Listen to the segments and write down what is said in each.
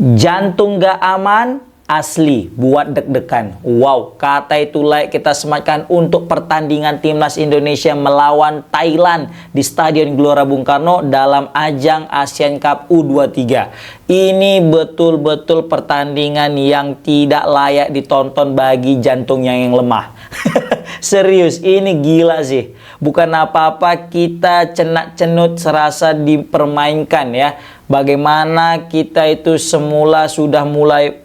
Jantung gak aman, asli buat deg-degan. Wow, kata itu like kita sematkan untuk pertandingan timnas Indonesia melawan Thailand di Stadion Gelora Bung Karno dalam ajang Asian Cup U23. Ini betul-betul pertandingan yang tidak layak ditonton bagi jantungnya yang lemah. Serius, ini gila sih. Bukan apa-apa, kita cenak-cenut serasa dipermainkan ya. Bagaimana kita itu semula sudah mulai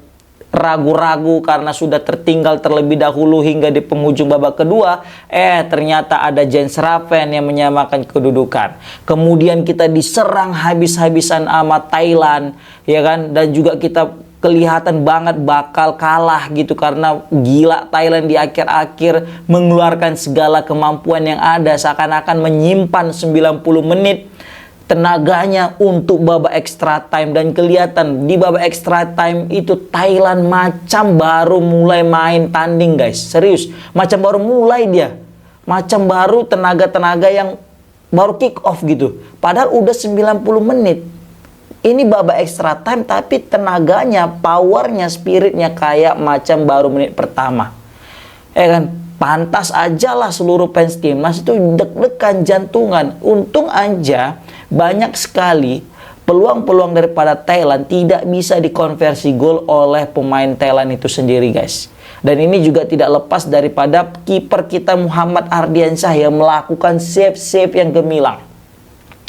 ragu-ragu karena sudah tertinggal terlebih dahulu hingga di penghujung babak kedua. Ternyata ada Jens Raven yang menyamakan kedudukan. Kemudian kita diserang habis-habisan sama Thailand, ya kan? Dan juga kita kelihatan banget bakal kalah gitu karena gila Thailand di akhir-akhir mengeluarkan segala kemampuan yang ada, seakan-akan menyimpan 90 menit tenaganya untuk babak extra time. Dan kelihatan di babak extra time itu Thailand macam baru mulai main tanding guys. Serius, macam baru mulai dia. Macam baru tenaga-tenaga yang baru kick off gitu. Padahal udah 90 menit. Ini babak extra time tapi tenaganya, powernya, spiritnya kayak macam baru menit pertama. Kan? Pantas aja lah seluruh fans timnas itu deg-degan jantungan. Untung aja banyak sekali peluang-peluang daripada Thailand tidak bisa dikonversi gol oleh pemain Thailand itu sendiri guys. Dan ini juga tidak lepas daripada kiper kita Muhammad Ardiansyah yang melakukan save-save yang gemilang.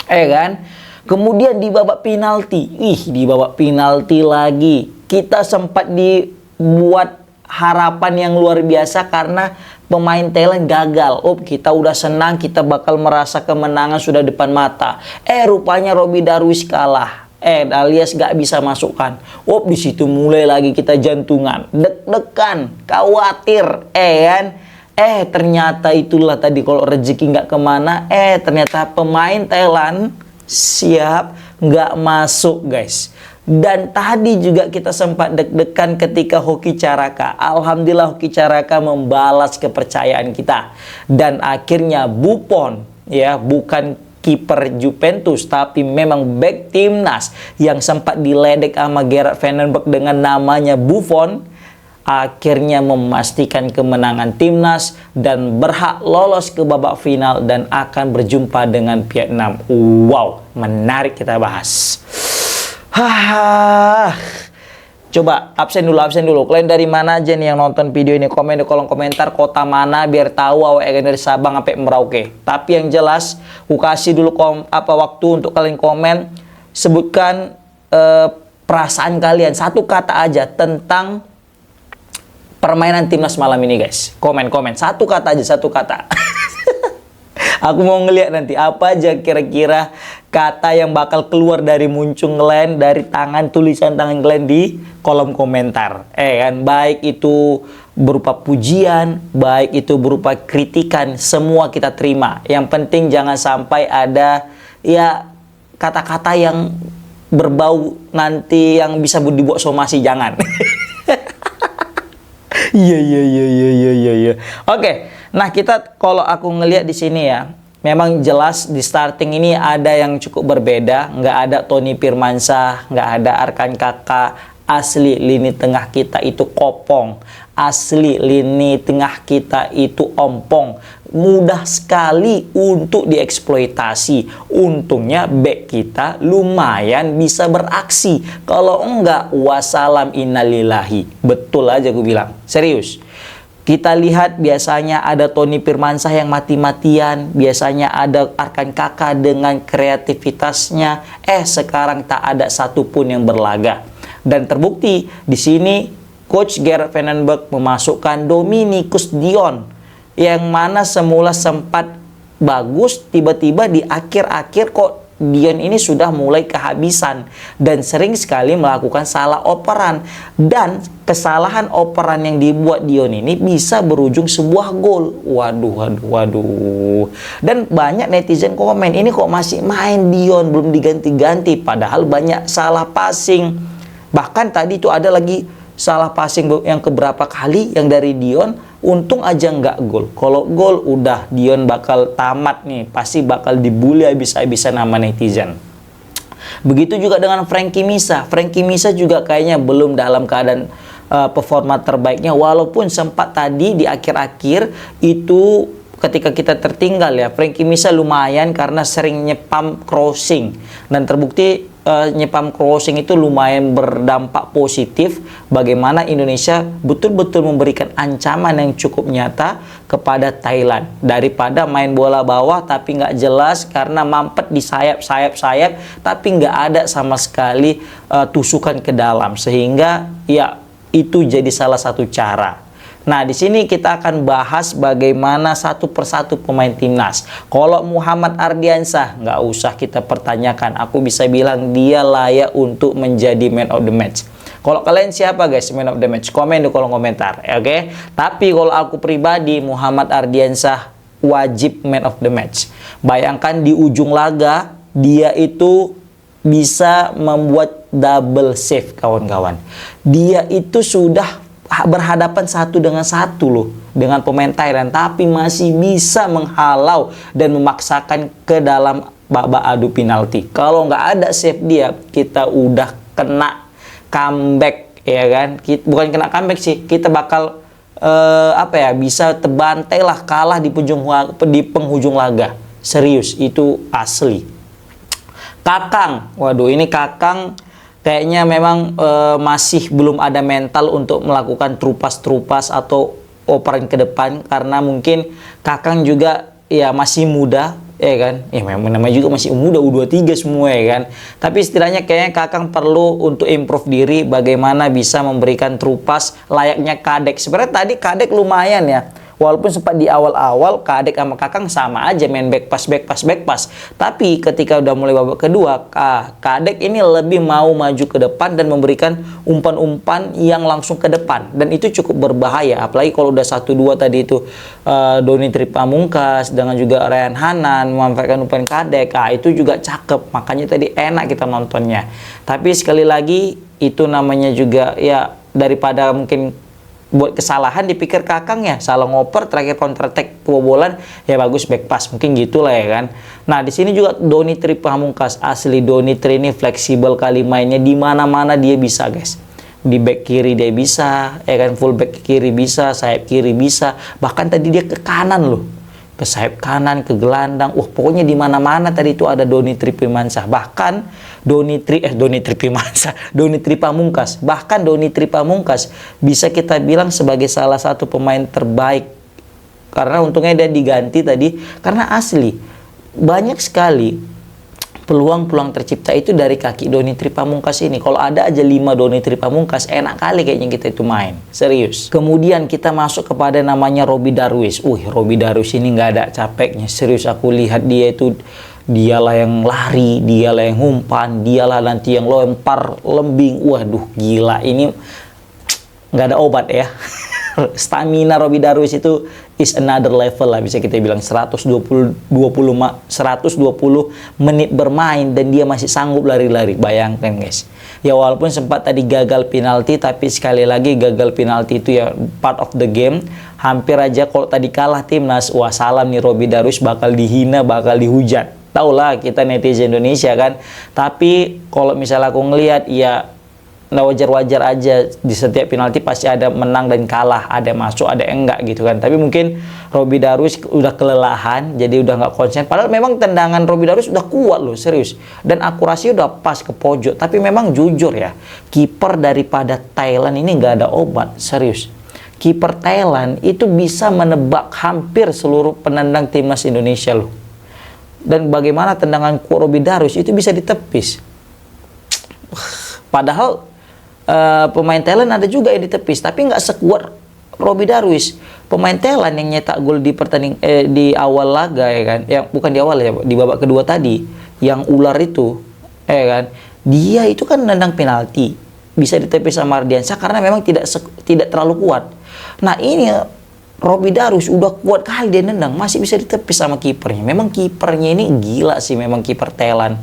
Kan? Kemudian di babak penalti, di babak penalti lagi kita sempat dibuat harapan yang luar biasa karena pemain Thailand gagal. Kita udah senang, kita bakal merasa kemenangan sudah depan mata. Rupanya Robby Darwish kalah. Alias gak bisa masukkan. Di situ mulai lagi kita jantungan, deg-degan, khawatir, kan? Ternyata itulah tadi kalau rezeki nggak kemana. Ternyata pemain Thailand siap nggak masuk guys. Dan tadi juga kita sempat deg-degan ketika Hoki Caraka. Alhamdulillah Hoki Caraka membalas kepercayaan kita. Dan akhirnya Buffon, ya, bukan kiper Juventus tapi memang back timnas yang sempat diledek sama Gerard van den Berg dengan namanya Buffon, akhirnya memastikan kemenangan timnas dan berhak lolos ke babak final dan akan berjumpa dengan Vietnam. Wow, menarik kita bahas. Coba absen dulu. Kalian dari mana aja nih yang nonton video ini? Komen di kolom komentar kota mana biar tahu awak dari Sabang sampai Merauke. Tapi yang jelas, aku kasih dulu waktu untuk kalian komen. Sebutkan perasaan kalian satu kata aja tentang permainan timnas malam ini guys. Komen satu kata aja, satu kata. Aku mau ngeliat nanti apa aja kira-kira kata yang bakal keluar dari muncung kalian, dari tulisan tangan kalian di kolom komentar. Kan, baik itu berupa pujian, baik itu berupa kritikan, semua kita terima. Yang penting jangan sampai ada ya kata-kata yang berbau nanti yang bisa dibuat somasi, jangan. Iya. Oke, nah kita kalau aku ngelihat di sini ya, memang jelas di starting ini ada yang cukup berbeda. Nggak ada Tony Firmansyah, nggak ada Arkan Kakak. Asli lini tengah kita itu kopong. Asli lini tengah kita itu ompong. Mudah sekali untuk dieksploitasi. Untungnya back kita lumayan bisa beraksi. Kalau enggak, wassalam innalillahi. Betul aja gue bilang. Serius. Kita lihat biasanya ada Tony Firmansyah yang mati-matian. Biasanya ada Arkan Kakak dengan kreativitasnya. Sekarang tak ada satupun yang berlaga. Dan terbukti di sini Coach Gerard van den Berg memasukkan Dominikus Dion yang mana semula sempat bagus, tiba-tiba di akhir-akhir kok Dion ini sudah mulai kehabisan dan sering sekali melakukan salah operan, dan kesalahan operan yang dibuat Dion ini bisa berujung sebuah gol. Waduh. Dan banyak netizen komen, ini kok masih main Dion, belum diganti-ganti, padahal banyak salah passing. Bahkan tadi itu ada lagi salah passing yang keberapa kali yang dari Dion. Untung aja nggak gol. Kalau gol udah Dion bakal tamat nih. Pasti bakal dibully habis-habisan sama netizen. Begitu juga dengan Frankie Misa. Frankie Misa juga kayaknya belum dalam keadaan performa terbaiknya, walaupun sempat tadi di akhir-akhir itu ketika kita tertinggal ya, Frankie Misa lumayan karena sering nyepam crossing, dan terbukti nyepam crossing itu lumayan berdampak positif bagaimana Indonesia betul-betul memberikan ancaman yang cukup nyata kepada Thailand, daripada main bola bawah tapi nggak jelas karena mampet di sayap tapi nggak ada sama sekali tusukan ke dalam, sehingga ya itu jadi salah satu cara. Nah, di sini kita akan bahas bagaimana satu persatu pemain timnas. Kalau Muhammad Ardiansyah, nggak usah kita pertanyakan. Aku bisa bilang dia layak untuk menjadi man of the match. Kalau kalian siapa guys man of the match? Komen di kolom komentar, oke? Tapi kalau aku pribadi, Muhammad Ardiansyah wajib man of the match. Bayangkan di ujung laga, dia itu bisa membuat double save, kawan-kawan. Dia itu sudah berhadapan satu dengan satu loh dengan pemain Thailand, tapi masih bisa menghalau dan memaksakan ke dalam babak adu penalti. Kalau nggak ada save dia, kita udah kena comeback, ya kan? Bukan kena comeback sih, kita bakal bisa terbantai lah, kalah di penghujung laga. Serius, itu asli. Kakang, waduh ini Kakang kayaknya memang masih belum ada mental untuk melakukan trupas atau operan ke depan, karena mungkin Kakang juga ya masih muda, ya kan? Ya memang namanya juga masih muda, U23 semua, ya kan? Tapi setidaknya kayaknya Kakang perlu untuk improve diri bagaimana bisa memberikan trupas layaknya Kadek. Sebenarnya tadi Kadek lumayan ya. Walaupun sempat di awal-awal Kadek sama Kakang sama aja main back pass. Tapi ketika udah mulai babak kedua, Kadek ini lebih mau maju ke depan dan memberikan umpan-umpan yang langsung ke depan. Dan itu cukup berbahaya. Apalagi kalau udah 1-2 tadi itu Doni Tripamungkas dengan juga Ryan Hanan memanfaatkan umpan Kadek. Itu juga cakep. Makanya tadi enak kita nontonnya. Tapi sekali lagi itu namanya juga ya daripada mungkin buat kesalahan dipikir Kakang ya salah ngoper, terakhir counter attack kebobolan, ya bagus back pass, mungkin gitulah ya kan. Nah di sini juga Doni Tripamungkas, asli Doni Tri ini fleksibel kali mainnya, di mana-mana dia bisa guys. Di back kiri dia bisa, ya kan, full back kiri bisa, sayap kiri bisa, bahkan tadi dia ke kanan loh, ke sayap kanan, ke gelandang, pokoknya di mana-mana tadi itu ada Doni Tripamungkas. Bahkan Doni Tripamungkas. Bahkan Doni Tripamungkas bisa kita bilang sebagai salah satu pemain terbaik. Karena untungnya dia diganti tadi, karena asli banyak sekali peluang-peluang tercipta itu dari kaki Doni Tripamungkas ini. Kalau ada aja 5 Doni Tripamungkas, enak kali kayaknya kita itu main. Serius. Kemudian kita masuk kepada namanya Robby Darwish. Robby Darwish ini nggak ada capeknya. Serius, aku lihat dia itu, dialah yang lari, dialah yang umpan, dialah nanti yang lempar lembing. Waduh, gila. Ini nggak ada obat ya. Stamina Robby Darwish itu is another level lah, bisa kita bilang. 120 menit bermain dan dia masih sanggup lari-lari. Bayangkan guys. Ya walaupun sempat tadi gagal penalti, tapi sekali lagi gagal penalti itu ya part of the game. Hampir aja kalau tadi kalah timnas, wah salam nih, Robby Darwish bakal dihina, bakal dihujat. Taulah kita netizen Indonesia kan. Tapi kalau misalnya aku ngelihat ya wajar-wajar aja, di setiap penalti pasti ada menang dan kalah, ada masuk ada enggak gitu kan. Tapi mungkin Robby Darwish udah kelelahan, jadi udah nggak konsen. Padahal memang tendangan Robby Darwish udah kuat loh, serius, dan akurasi udah pas ke pojok. Tapi memang jujur ya, kiper daripada Thailand ini nggak ada obat, serius. Kiper Thailand itu bisa menebak hampir seluruh penendang timnas Indonesia loh. Dan bagaimana tendangan Robby Darwish itu bisa ditepis. Padahal pemain Thailand ada juga yang ditepis, tapi nggak sekuat Robby Darwish. Pemain Thailand yang nyetak gol di di awal laga, ya kan, yang bukan di awal ya, di babak kedua tadi, yang ular itu, ya kan, dia itu kan nendang penalti, bisa ditepis sama Ardiansyah karena memang tidak terlalu kuat. Nah ini Robby Darwish udah kuat kali dia nendang, masih bisa ditepis sama kipernya. Memang kipernya ini gila sih, memang kiper Thailand.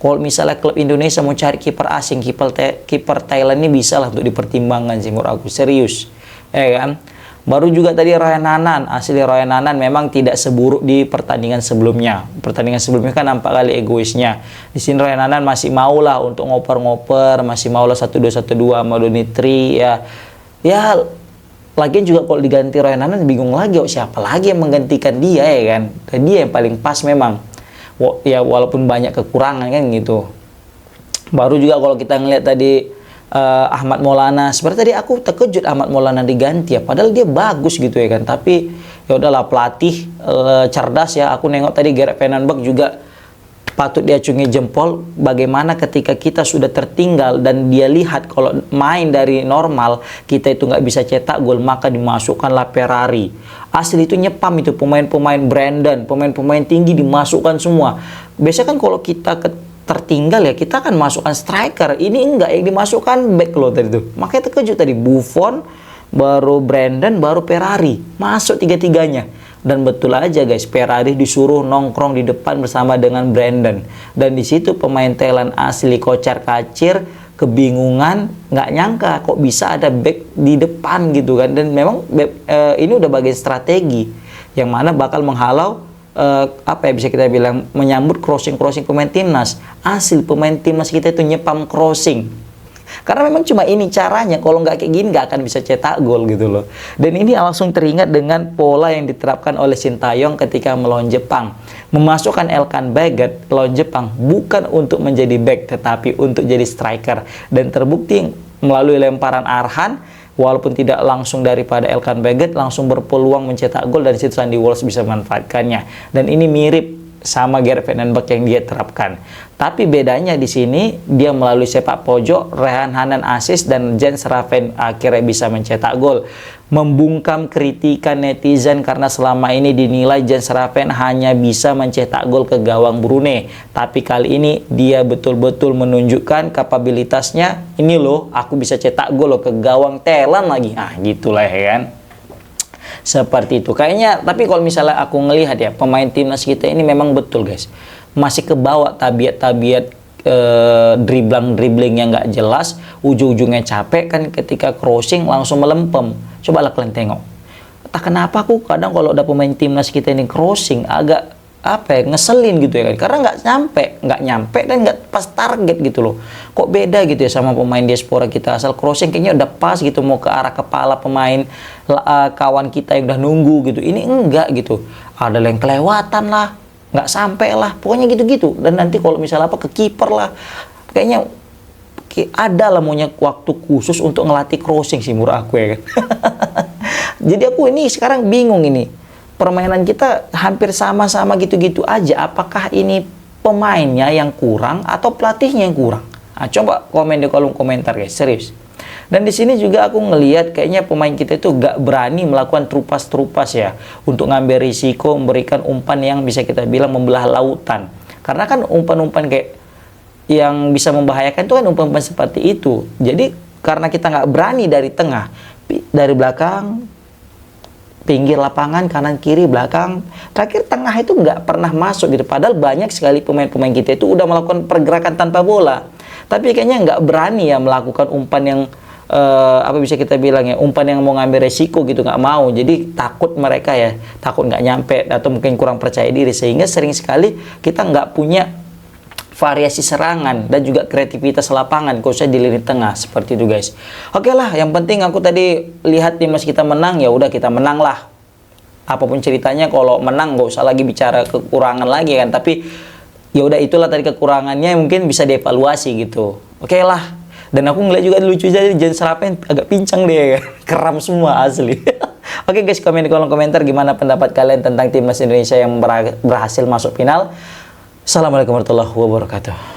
Kalau misalnya klub Indonesia mau cari kiper asing, kiper Thailand ini bisa lah untuk dipertimbangkan sih menurut aku, serius. Ya kan? Baru juga tadi Ryan Nanan, asli Ryan Nanan memang tidak seburuk di pertandingan sebelumnya. Pertandingan sebelumnya kan nampak kali egoisnya. Di sini Ryan Nanan masih mau lah untuk ngoper-ngoper, masih mau lah 1-2-1-2 sama Donitri ya. Ya, lagian juga kalau diganti Ryan Nanan bingung lagi, siapa lagi yang menggantikan dia ya kan? Dan dia yang paling pas memang. Ya walaupun banyak kekurangan kan gitu. Baru juga kalau kita ngelihat tadi Ahmad Maulana, seperti tadi aku terkejut Ahmad Maulana diganti ya, padahal dia bagus gitu ya kan. Tapi ya udahlah, pelatih cerdas ya. Aku nengok tadi Gerard Van den Berg juga patut diacungi jempol, bagaimana ketika kita sudah tertinggal dan dia lihat kalau main dari normal kita itu nggak bisa cetak gol, maka dimasukkanlah Ferrari. Asli itu nyepam itu pemain-pemain Brandon, pemain-pemain tinggi dimasukkan semua. Biasanya kan kalau kita tertinggal ya kita akan masukkan striker, ini enggak, yang dimasukkan back loh tadi tuh. Makanya terkejut tadi, Buffon, baru Brandon, baru Ferrari, masuk tiga-tiganya. Dan betul aja guys, Ferrari disuruh nongkrong di depan bersama dengan Brandon. Dan di situ pemain Thailand asli kocar-kacir, kebingungan, nggak nyangka kok bisa ada back di depan gitu kan. Dan memang ini udah bagian strategi yang mana bakal menghalau apa ya bisa kita bilang, menyambut crossing pemain timnas. Asli pemain timnas kita itu nyepam crossing, karena memang cuma ini caranya. Kalau nggak kayak gini nggak akan bisa cetak gol gitu loh. Dan ini langsung teringat dengan pola yang diterapkan oleh Sintayong ketika melawan Jepang, memasukkan Elkan Baggett lawan Jepang bukan untuk menjadi back tetapi untuk jadi striker. Dan terbukti melalui lemparan Arhan, walaupun tidak langsung daripada Elkan Baggett, langsung berpeluang mencetak gol, dan situ Sandy Walsh bisa memanfaatkannya. Dan ini mirip sama Gerard Van den Berg yang dia terapkan. Tapi bedanya di sini dia melalui sepak pojok, Ryan Nanan assist, dan Jens Schraven akhirnya bisa mencetak gol. Membungkam kritikan netizen karena selama ini dinilai Jens Schraven hanya bisa mencetak gol ke gawang Brunei. Tapi kali ini dia betul-betul menunjukkan kapabilitasnya. Ini loh, aku bisa cetak gol loh ke gawang Thailand lagi. Ah, gitulah ya kan. Seperti itu kayaknya. Tapi kalau misalnya aku ngelihat ya, pemain timnas kita ini memang betul guys, masih kebawa tabiat-tabiat dribbling yang nggak jelas, ujung-ujungnya capek kan ketika crossing langsung melempem. Coba lah kalian tengok, entah kenapa aku kadang kalau ada pemain timnas kita ini crossing agak apa ya, ngeselin gitu ya kan, karena nggak nyampe dan nggak pas target gitu loh. Kok beda gitu ya sama pemain diaspora kita, asal crossing kayaknya udah pas gitu mau ke arah kepala pemain kawan kita yang udah nunggu gitu. Ini enggak gitu, ada yang kelewatan lah, nggak sampai lah, pokoknya gitu-gitu. Dan nanti kalau misalnya apa ke kiper lah, kayaknya ada lah maunya waktu khusus untuk ngelatih crossing sih menurut aku ya kan. Jadi aku ini sekarang bingung ini, permainan kita hampir sama-sama gitu-gitu aja. Apakah ini pemainnya yang kurang atau pelatihnya yang kurang? Nah, coba komen di kolom komentar guys, serius. Dan di sini juga aku ngelihat kayaknya pemain kita itu gak berani melakukan trupas-trupas ya, untuk ngambil risiko memberikan umpan yang bisa kita bilang membelah lautan. Karena kan umpan-umpan kayak yang bisa membahayakan itu kan umpan-umpan seperti itu. Jadi karena kita nggak berani dari tengah, dari belakang, pinggir lapangan, kanan kiri belakang, terakhir tengah itu nggak pernah masuk gitu. Padahal banyak sekali pemain-pemain kita itu udah melakukan pergerakan tanpa bola, tapi kayaknya nggak berani ya melakukan umpan yang apa bisa kita bilang ya, umpan yang mau ngambil resiko gitu, nggak mau. Jadi takut mereka ya, takut nggak nyampe atau mungkin kurang percaya diri, sehingga sering sekali kita nggak punya variasi serangan dan juga kreativitas lapangan khususnya di lini tengah seperti itu guys. Oke lah, yang penting aku tadi lihat timnas kita menang, ya udah kita menang lah. Apapun ceritanya, kalau menang nggak usah lagi bicara kekurangan lagi kan. Tapi ya udah, itulah tadi kekurangannya, mungkin bisa dievaluasi gitu. Oke lah. Dan aku ngeliat juga lucu aja Jens Schraven agak pincang deh kan. Keram semua asli. Oke guys, komen di kolom komentar gimana pendapat kalian tentang timnas Indonesia yang berhasil masuk final. Assalamualaikum warahmatullahi wabarakatuh.